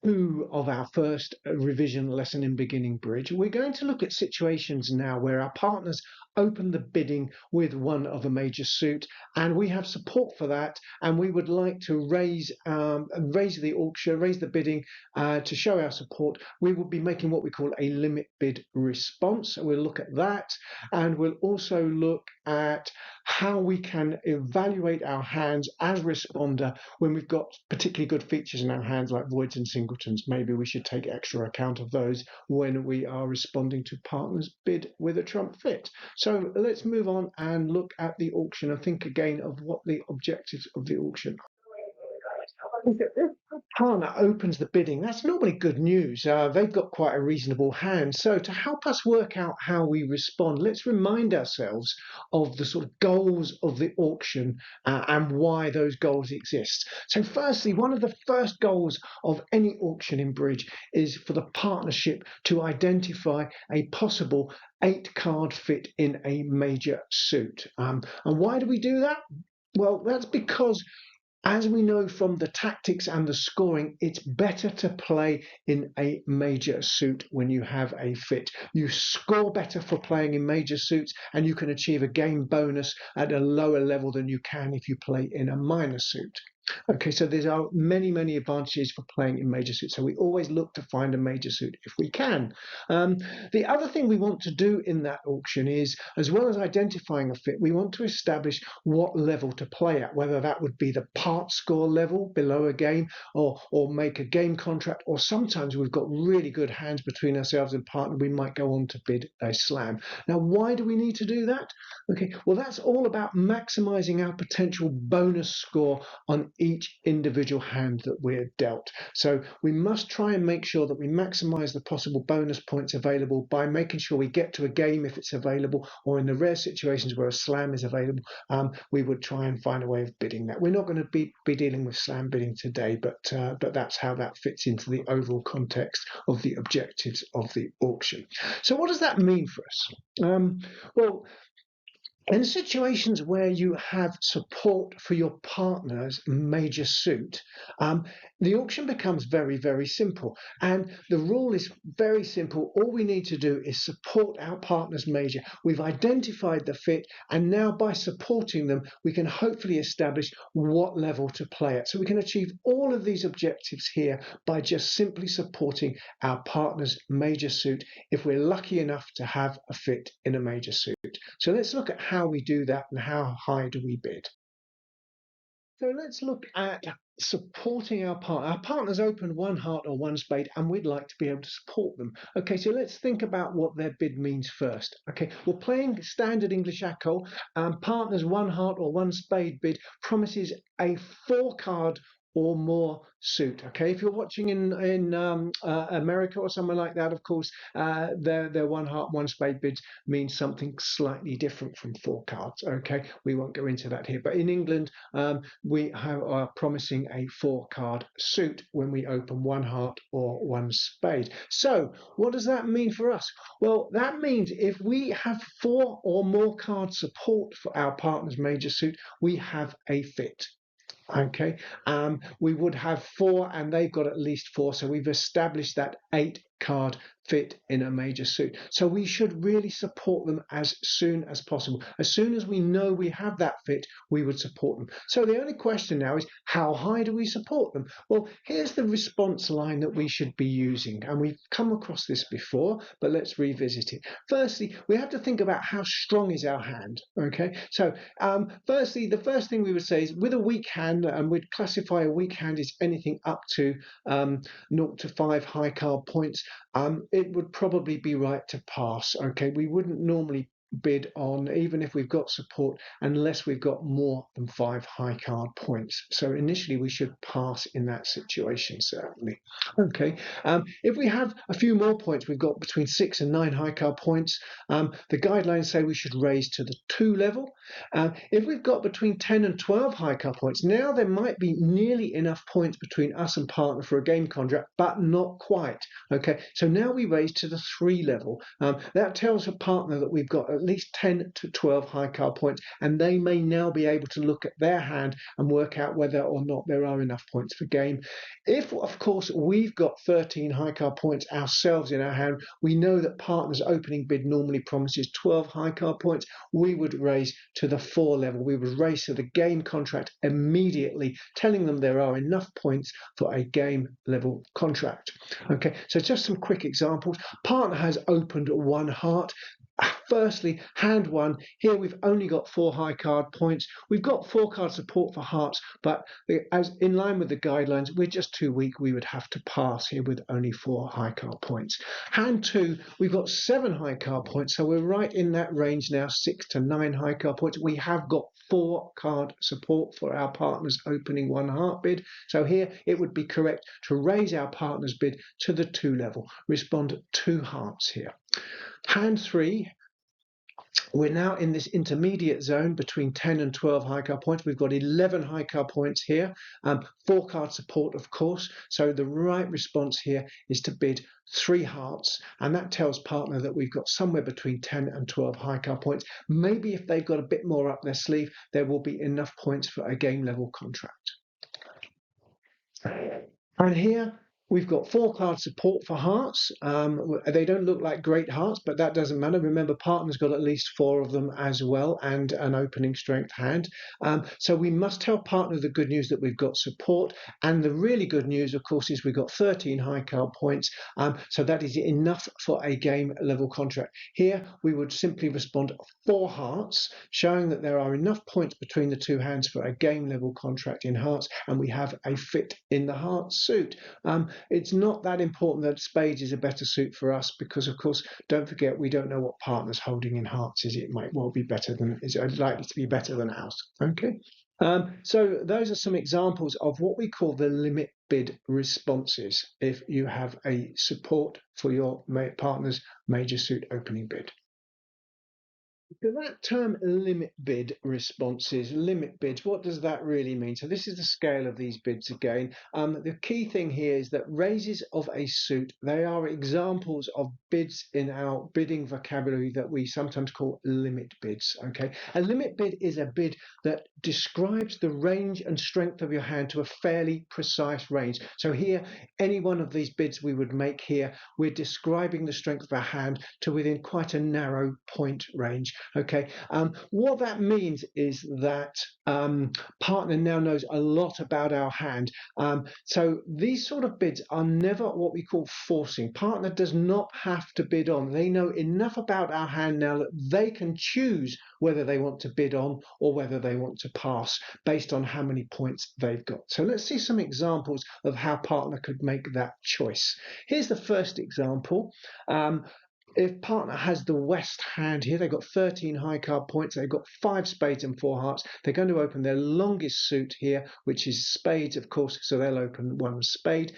2 of our first revision lesson in beginning bridge. We're going to look at situations now where our partners open the bidding with one of a major suit, and we have support for that, and we would like to raise the auction, raise the bidding to show our support. We will be making what we call a limit bid response. We'll look at that, and we'll also look at how we can evaluate our hands as responder when we've got particularly good features in our hands like voids and singletons. Maybe we should take extra account of those when we are responding to partners bid with a trump fit. So let's move on and look at the auction and think again of what the objectives of the auction are. If the partner opens the bidding, that's normally good news. They've got quite a reasonable hand. So to help us work out how we respond, let's remind ourselves of the sort of goals of the auction and why those goals exist. So firstly, one of the first goals of any auction in bridge is for the partnership to identify a possible 8-card fit in a major suit. And why do we do that? Well, that's because, as we know from the tactics and the scoring, it's better to play in a major suit when you have a fit. You score better for playing in major suits, and you can achieve a game bonus at a lower level than you can if you play in a minor suit. Okay, so there are many advantages for playing in major suits. So we always look to find a major suit if we can. The other thing we want to do in that auction is, as well as identifying a fit, we want to establish what level to play at, whether that would be the part score level below a game, or make a game contract, or sometimes we've got really good hands between ourselves and partner, we might go on to bid a slam. Now, why do we need to do that? Okay, well, that's all about maximizing our potential bonus score on each individual hand that we're dealt. So we must try and make sure that we maximize the possible bonus points available by making sure we get to a game if it's available, or in the rare situations where a slam is available, we would try and find a way of bidding that. We're not going to be dealing with slam bidding today, but that's how that fits into the overall context of the objectives of the auction. So what does that mean for us? Well, in situations where you have support for your partner's major suit, the auction becomes very simple. And the rule is very simple. All we need to do is support our partner's major. We've identified the fit, and now by supporting them, we can hopefully establish what level to play at. So we can achieve all of these objectives here by just simply supporting our partner's major suit if we're lucky enough to have a fit in a major suit. So let's look at how we do that and how high do we bid. So let's look at supporting our partner. Our partner's opened one heart or one spade, and we'd like to be able to support them. Okay, so let's think about what their bid means first. Okay, we're playing Standard English Acol. Partner's one heart or one spade bid promises a 4-card or more suit. Okay, if you're watching in America or somewhere like that, of course, their one heart, one spade bids means something slightly different from 4 cards. Okay, we won't go into that here, but in England, we are promising a 4-card suit when we open one heart or one spade. So what does that mean for us? Well, that means if we have 4 or more card support for our partner's major suit, we have a fit. Okay, we would have 4 and they've got at least 4, so we've established that 8-card fit in a major suit. So we should really support them as soon as possible. As soon as we know we have that fit, we would support them. So the only question now is, how high do we support them? Well, here's the response line that we should be using, and we've come across this before, but let's revisit it. Firstly, we have to think about how strong is our hand. Okay, so firstly, the first thing we would say is, with a weak hand, and we'd classify a weak hand as anything up to 0 to 5 high card points, it would probably be right to pass. Okay, we wouldn't normally bid on, even if we've got support, unless we've got more than 5 high card points. So initially we should pass in that situation, certainly. Okay, if we have a few more points, we've got between 6 and 9 high card points, the guidelines say we should raise to the 2 level. If we've got between 10 and 12 high card points, now there might be nearly enough points between us and partner for a game contract, but not quite. Okay, so now we raise to the 3 level. That tells a partner that we've got at at least 10 to 12 high card points, and they may now be able to look at their hand and work out whether or not there are enough points for game. If, of course, we've got 13 high card points ourselves in our hand, we know that partner's opening bid normally promises 12 high card points. We would raise to the 4 level. We would raise to the game contract immediately, telling them there are enough points for a game level contract. Okay, so just some quick examples. Partner has opened 1 heart. Firstly, hand 1, here we've only got 4 high card points. We've got 4 card support for hearts, but as in line with the guidelines, we're just too weak. We would have to pass here with only 4 high card points. Hand 2, we've got 7 high card points, so we're right in that range now, 6 to 9 high card points. We have got 4 card support for our partner's opening 1 heart bid. So here it would be correct to raise our partner's bid to the 2 level, respond 2 hearts here. Hand 3, we're now in this intermediate zone between 10 and 12 high card points. We've got 11 high card points here, 4 card support, of course. So the right response here is to bid 3 hearts, and that tells partner that we've got somewhere between 10 and 12 high card points. Maybe if they've got a bit more up their sleeve, there will be enough points for a game level contract. And here we've got 4 card support for hearts. They don't look like great hearts, but that doesn't matter. Remember, partner's got at least 4 of them as well, and an opening strength hand. So we must tell partner the good news that we've got support. And the really good news, of course, is we've got 13 high card points. So that is enough for a game level contract. Here we would simply respond 4 hearts, showing that there are enough points between the 2 hands for a game level contract in hearts, and we have a fit in the heart suit. It's not that important that spades is a better suit for us, because of course, don't forget, we don't know what partner's holding in hearts is. It might well be better than, is it likely to be better than ours? Okay. So those are some examples of what we call the limit bid responses if you have a support for your partner's major suit opening bid. So that term limit bid responses, limit bids, what does that really mean? So this is the scale of these bids again. The key thing here is that raises of a suit, they are examples of bids in our bidding vocabulary that we sometimes call limit bids. Okay, a limit bid is a bid that describes the range and strength of your hand to a fairly precise range. So here, any one of these bids we would make here, we're describing the strength of our hand to within quite a narrow point range. Okay, what that means is that partner now knows a lot about our hand. So these sort of bids are never what we call forcing. Partner does not have to bid on. They know enough about our hand now that they can choose whether they want to bid on or whether they want to pass based on how many points they've got. So let's see some examples of how partner could make that choice. Here's the first example. If partner has the West hand here, they've got 13 high card points, they've got 5 spades and 4 hearts. They're going to open their longest suit here, which is spades, of course, so they'll open 1 spade.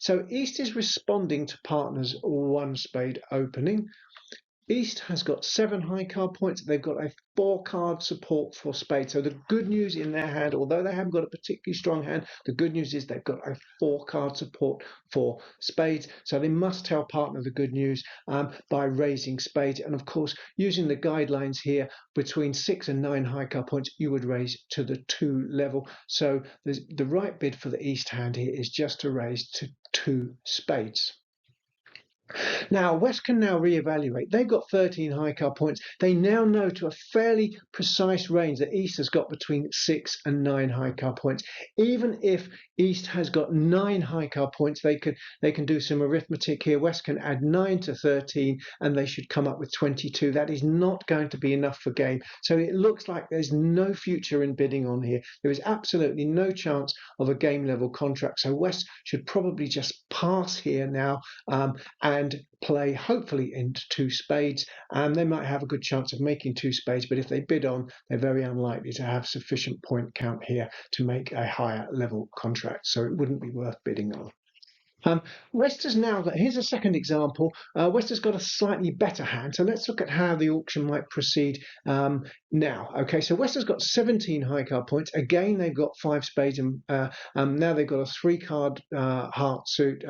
So East is responding to partner's 1 spade opening. East has got 7 high card points. They've got a 4 card support for spades. So the good news in their hand, although they haven't got a particularly strong hand, the good news is they've got a 4 card support for spades. So they must tell partner the good news by raising spades. And of course, using the guidelines here, between 6 and 9 high card points, you would raise to the 2 level. So the right bid for the East hand here is just to raise to 2 spades. Now, West can now reevaluate. They've got 13 high card points. They now know to a fairly precise range that East has got between 6 and 9 high card points. Even if East has got 9 high card points, they can do some arithmetic here. West can add 9 to 13 and they should come up with 22. That is not going to be enough for game. So it looks like there's no future in bidding on here. There is absolutely no chance of a game level contract. So West should probably just pass here now and play hopefully into 2 spades, and they might have a good chance of making 2 spades, but if they bid on, they're very unlikely to have sufficient point count here to make a higher level contract, so it wouldn't be worth bidding on. West has now got, here's a second example. West has got a slightly better hand. So let's look at how the auction might proceed now. Okay, so West has got 17 high card points. Again, they've got 5 spades and now they've got a 3 card heart suit.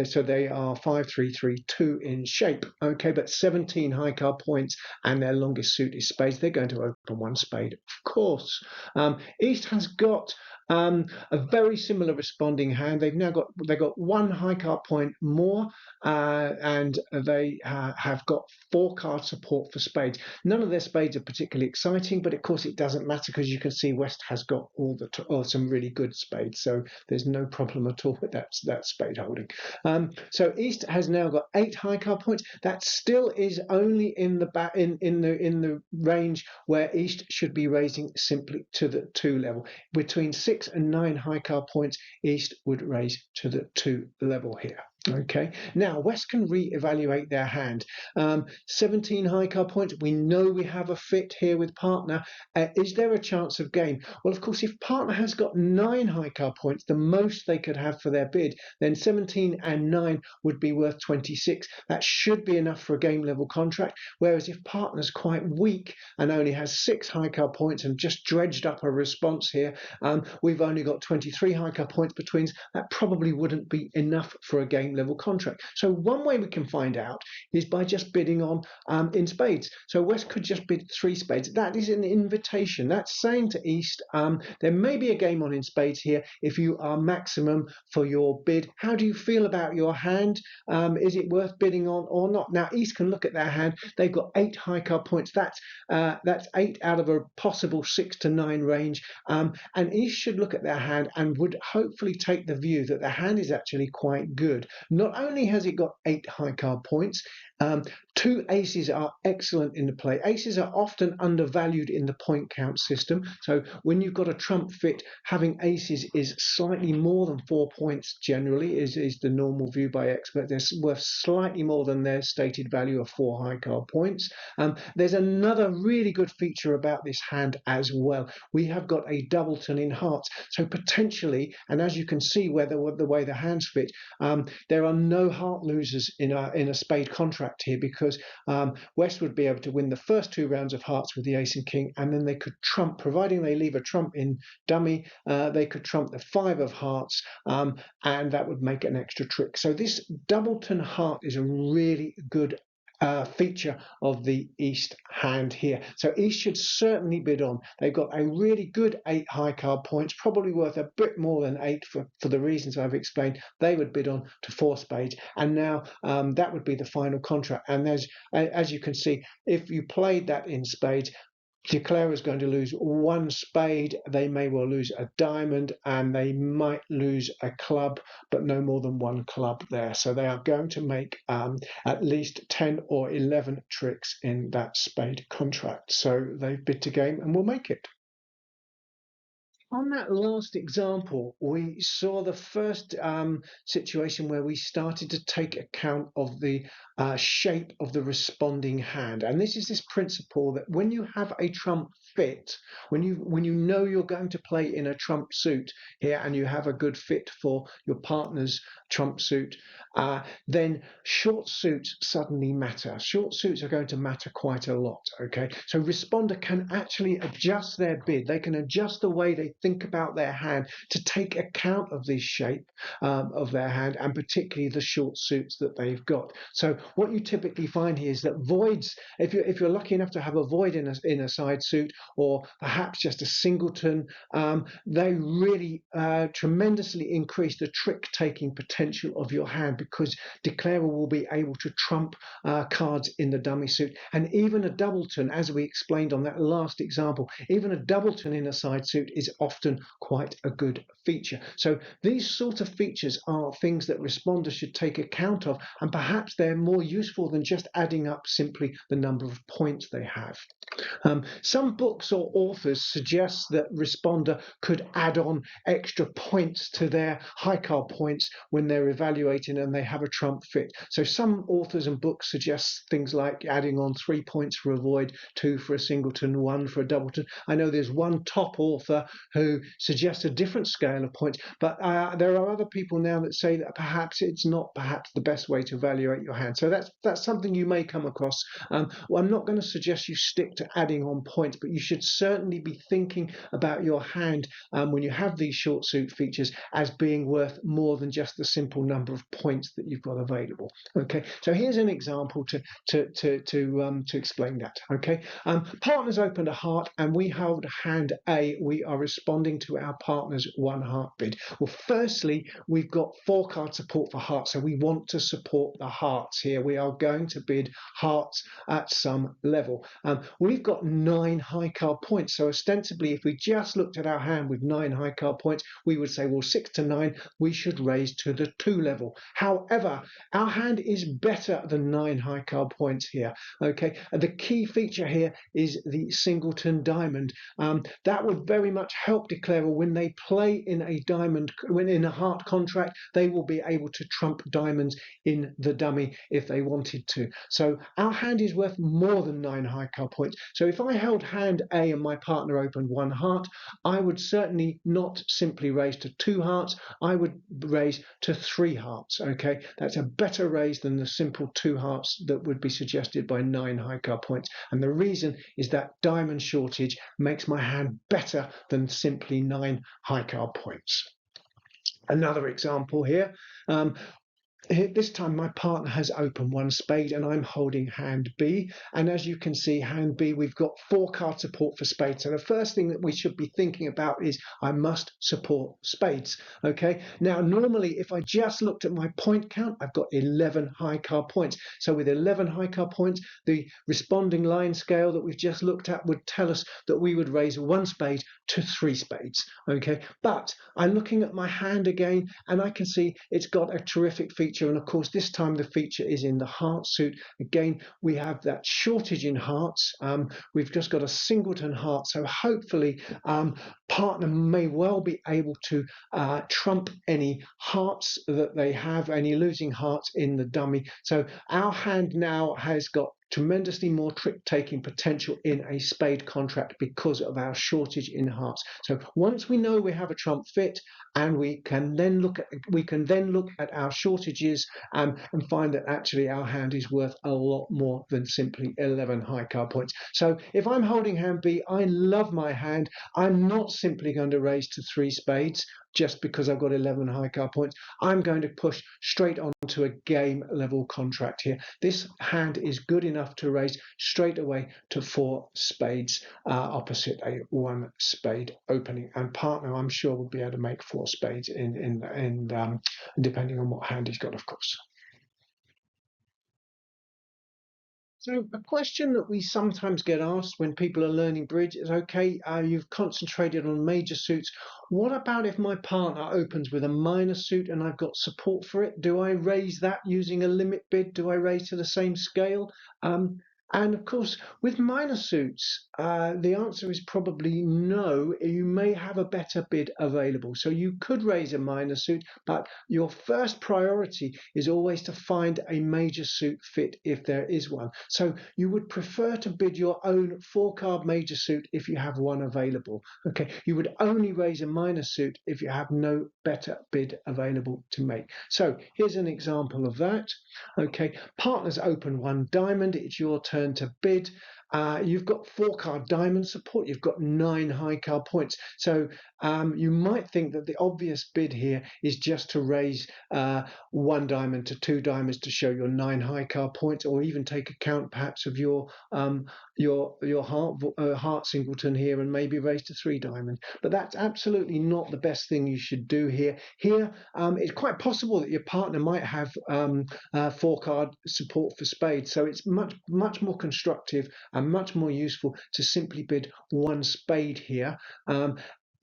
So they are 5, 3, 3, 2 in shape. Okay, but 17 high card points and their longest suit is spades. They're going to open 1 spade, of course. East has got a very similar responding hand. They've got 1 high card point more, and they have got 4 card support for spades. None of their spades are particularly exciting, but of course it doesn't matter because you can see West has got some really good spades, so there's no problem at all with that spade holding. So East has now got 8 high card points. That still is only in the range where East should be raising simply to the 2 level. Between 6 and 9 high card points, East would raise to the 2 level here. Okay, now West can re-evaluate their hand. 17 high card points. We know we have a fit here with partner. Is there a chance of game? Well, of course, if partner has got 9 high card points, the most they could have for their bid, then 17 and 9 would be worth 26. That should be enough for a game level contract. Whereas if partner's quite weak and only has 6 high card points and just dredged up a response here, we've only got 23 high card points between us. That probably wouldn't be enough for a game level contract. So one way we can find out is by just bidding on in spades. So West could just bid 3 spades. That is an invitation. That's saying to East, there may be a game on in spades here if you are maximum for your bid. How do you feel about your hand? Is it worth bidding on or not? Now East can look at their hand. They've got 8 high card points. That's 8 out of a possible 6 to 9 range. And East should look at their hand and would hopefully take the view that the hand is actually quite good. Not only has it got 8 high card points, 2 aces are excellent in the play. Aces are often undervalued in the point count system. So when you've got a trump fit, having aces is slightly more than 4 points generally, is the normal view by experts. They're worth slightly more than their stated value of 4 high card points. There's another really good feature about this hand as well. We have got a doubleton in hearts. So potentially, and as you can see the way the hands fit, there are no heart losers in a spade contract here, because West would be able to win the first 2 rounds of hearts with the ace and king, and then they could trump, providing they leave a trump in dummy, they could trump the 5 of hearts, and that would make an extra trick. So this doubleton heart is a really good feature of the East hand here. So East should certainly bid on. They've got a really good 8 high card points, probably worth a bit more than 8 for the reasons I've explained. They would bid on to 4 spades, and now that would be the final contract. And as you can see, if you played that in spades, Declare is going to lose 1 spade. They may well lose a diamond, and they might lose a club, but no more than 1 club there. So they are going to make at least 10 or 11 tricks in that spade contract. So they've bid to game and will make it. On that last example, we saw the first situation where we started to take account of the shape of the responding hand. And this is this principle that when you have a trump fit, when you know you're going to play in a trump suit here and you have a good fit for your partner's trump suit, then short suits suddenly matter. Short suits are going to matter quite a lot. Okay, so responder can actually adjust their bid. They can adjust the way they think about their hand to take account of this shape of their hand, and particularly the short suits that they've got. So what you typically find here is that voids, if you're lucky enough to have a void in a side suit, or perhaps just a singleton, they really tremendously increase the trick-taking potential of your hand, because declarer will be able to trump cards in the dummy suit. And even a doubleton, as we explained on that last example, even a doubleton in a side suit is often quite a good feature. So these sort of features are things that responders should take account of, and perhaps they're more useful than just adding up simply the number of points they have. Some books or authors suggest that responder could add on extra points to their high card points when they're evaluating and they have a trump fit. So some authors and books suggest things like adding on 3 points for a void, 2 for a singleton, 1 for a doubleton. I know there's one top author who suggest a different scale of points, but there are other people now that say that perhaps it's not perhaps the best way to evaluate your hand. So that's something you may come across. Well, I'm not going to suggest you stick to adding on points, but you should certainly be thinking about your hand when you have these short suit features as being worth more than just the simple number of points that you've got available. Okay, so here's an example to explain that. Okay, partners opened a heart and we held hand A. We are responding to our partner's one heart bid. Well, firstly, we've got 4 card support for hearts, so we want to support the hearts here. We are going to bid hearts at some level. We've got 9 high card points, so ostensibly, if we just looked at our hand with 9 high card points, we would say, well, 6 to 9, we should raise to the 2 level. However, our hand is better than 9 high card points here. Okay, the key feature here is the singleton diamond. That would very much help declare when they play in a diamond, when in a heart contract, they will be able to trump diamonds in the dummy if they wanted to. So our hand is worth more than 9 high card points. So if I held hand A and my partner opened 1 heart, I would certainly not simply raise to 2 hearts. I would raise to 3 hearts. Okay, that's a better raise than the simple 2 hearts that would be suggested by 9 high card points. And the reason is that diamond shortage makes my hand better than simply 9 high card points. Another example here. This time my partner has opened 1 spade and I'm holding hand B, and as you can see, hand B, we've got 4 card support for spades. So the first thing that we should be thinking about is I must support spades. Okay, now normally if I just looked at my point count, I've got 11 high card points. So with 11 high card points, the responding line scale that we've just looked at would tell us that we would raise 1 spade to 3 spades. Okay, but I'm looking at my hand again and I can see it's got a terrific feature. And of course, this time the feature is in the heart suit. Again, we have that shortage in hearts. We've just got a singleton heart. So hopefully, partner may well be able to trump any hearts that they have, any losing hearts in the dummy. So our hand now has got tremendously more trick-taking potential in a spade contract because of our shortage in hearts. So once we know we have a trump fit, and we can then look at our shortages and find that actually our hand is worth a lot more than simply 11 high card points. So if I'm holding hand B, I love my hand. I'm not simply going to raise to 3 spades just because I've got 11 high card points. I'm going to push straight on to a game level contract here. This hand is good enough to raise straight away to 4 spades opposite a 1 spade opening, and partner I'm sure will be able to make 4 spades in depending on what hand he's got, of course. So a question that we sometimes get asked when people are learning bridge is, okay, you've concentrated on major suits. What about if my partner opens with a minor suit and I've got support for it? Do I raise that using a limit bid? Do I raise to the same scale? And of course, with minor suits, the answer is probably no. You may have a better bid available. So you could raise a minor suit, but your first priority is always to find a major suit fit if there is one. So you would prefer to bid your own 4-card major suit if you have one available. Okay, you would only raise a minor suit if you have no better bid available to make. So here's an example of that. Okay, partners open 1 diamond. It's your turn to bid. You've got 4-card diamond support. You've got 9 high card points. So you might think that the obvious bid here is just to raise 1 diamond to 2 diamonds to show your 9 high card points, or even take account perhaps of your heart singleton here and maybe raise to 3 diamonds. But that's absolutely not the best thing you should do here. Here, it's quite possible that your partner might have 4-card support for spades. So it's much more constructive and much more useful to simply bid 1 spade here.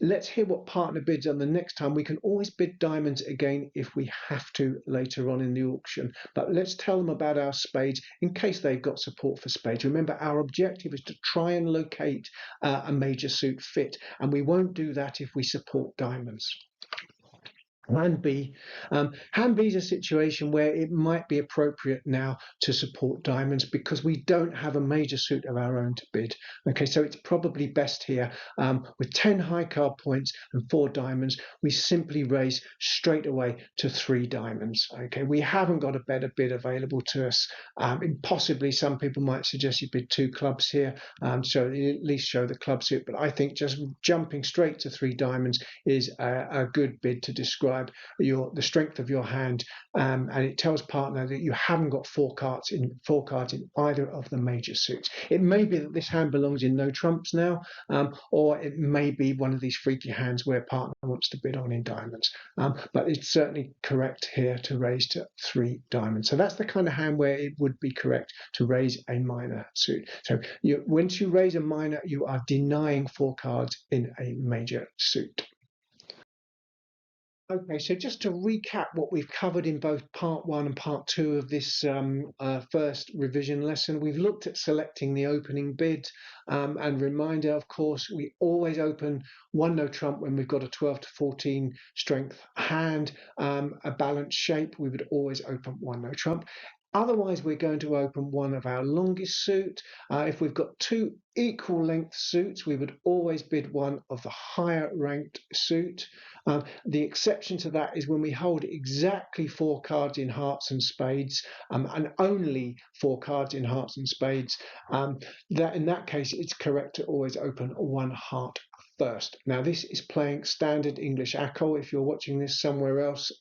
Let's hear what partner bids on the next time. We can always bid diamonds again if we have to later on in the auction, but let's tell them about our spades in case they've got support for spades. Remember, our objective is to try and locate a major suit fit, and we won't do that if we support diamonds. Hand B. Hand B is a situation where it might be appropriate now to support diamonds because we don't have a major suit of our own to bid. Okay, so it's probably best here with 10 high card points and 4 diamonds, we simply raise straight away to 3 diamonds. Okay, we haven't got a better bid available to us. Possibly some people might suggest you bid 2 clubs here, so at least show the club suit, but I think just jumping straight to 3 diamonds is a good bid to describe the strength of your hand, and it tells partner that you haven't got 4 cards in either of the major suits. It may be that this hand belongs in no trumps now, or it may be one of these freaky hands where partner wants to bid on in diamonds. But it's certainly correct here to raise to 3 diamonds. So that's the kind of hand where it would be correct to raise a minor suit. So once you raise a minor, you are denying 4 cards in a major suit. Okay, so just to recap what we've covered in both part 1 and part 2 of this first revision lesson, we've looked at selecting the opening bid, and reminder, of course, we always open 1 no trump when we've got a 12 to 14 strength hand, a balanced shape, we would always open 1 no trump. Otherwise, we're going to open one of our longest suit. If we've got 2 equal length suits, we would always bid one of the higher ranked suit. The exception to that is when we hold exactly 4 cards in hearts and spades, and only 4 cards in hearts and spades. That in that case, it's correct to always open 1 heart first. Now this is playing Standard English Acol. If you're watching this somewhere else,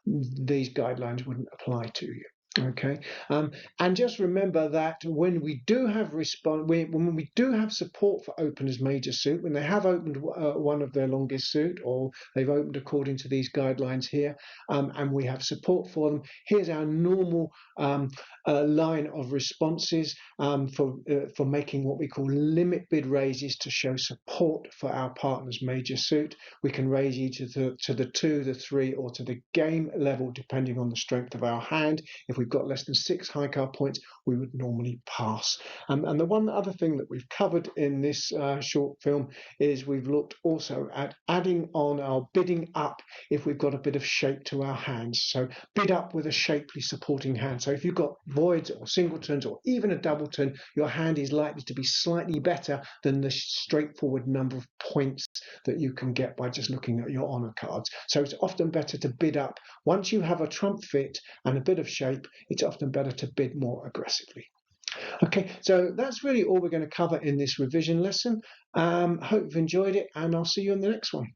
these guidelines wouldn't apply to you. Okay, and just remember that when we do have when we do have support for openers major suit, when they have opened one of their longest suit, or they've opened according to these guidelines here, and we have support for them, here's our normal line of responses for making what we call limit bid raises to show support for our partner's major suit. We can raise either to the 2, the 3, or to the game level depending on the strength of our hand. If we've got less than 6 high card points, we would normally pass. And the one other thing that we've covered in this short film is we've looked also at adding on our bidding up if we've got a bit of shape to our hands. So bid up with a shapely supporting hand. So if you've got voids or singletons or even a doubleton, your hand is likely to be slightly better than the straightforward number of points that you can get by just looking at your honor cards. So it's often better to bid up. Once you have a trump fit and a bit of shape, it's often better to bid more aggressively. Okay, so that's really all we're going to cover in this revision lesson. Hope you've enjoyed it, and I'll see you in the next one.